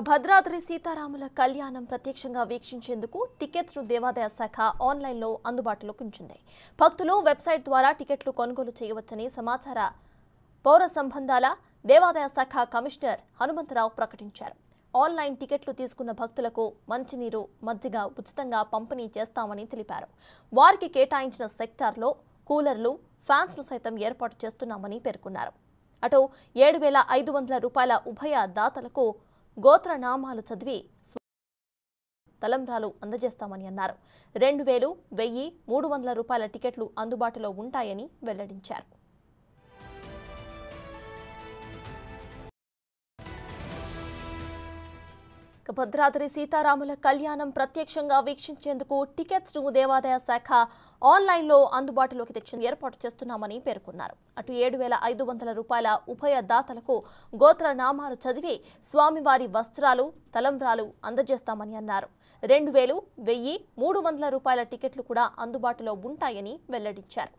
భద్రాద్రి సీతారాముల కళ్యాణం ప్రత్యక్షంగా వీక్షించేందుకు టికెట్స్ ను దేవాదాయ శాఖ ఆన్లైన్లో అందుబాటులోకి ఉంచింది. భక్తులు వెబ్సైట్ ద్వారా టికెట్లు కొనుగోలు చేయవచ్చని సమాచార పౌర సంబంధాల దేవాదాయ శాఖ కమిషనర్ హనుమంతరావు ప్రకటించారు. ఆన్లైన్ టికెట్లు తీసుకున్న భక్తులకు మంచినీరు, మజ్జిగ ఉచితంగా పంపిణీ చేస్తామని తెలిపారు. వారికి కేటాయించిన సెక్టార్లో కూలర్లు, ఫ్యాన్స్ ను సైతం ఏర్పాటు చేస్తున్నామని పేర్కొన్నారు. అటు 7,500 రూపాయల ఉభయ దాతలకు గోత్రనామాలు చదివి తలంబ్రాలు అందజేస్తామని అన్నారు. 2,000, 1,000, 300 రూపాయల టికెట్లు అందుబాటులో ఉంటాయని వెల్లడించారు. భద్రాద్రి సీతారాముల కళ్యాణం ప్రత్యక్షంగా వీక్షించేందుకు టికెట్స్ ను దేవాదాయ శాఖ ఆన్లైన్లో అందుబాటులోకి తెచ్చి ఏర్పాటు చేస్తున్నామని పేర్కొన్నారు. అటు 7,500 రూపాయల ఉభయ దాతలకు గోత్రనామాలు చదివి స్వామివారి వస్త్రాలు, తలంబ్రాలు అందజేస్తామని అన్నారు. 2,000, 1,000, 300 రూపాయల టికెట్లు కూడా అందుబాటులో ఉంటాయని వెల్లడించారు.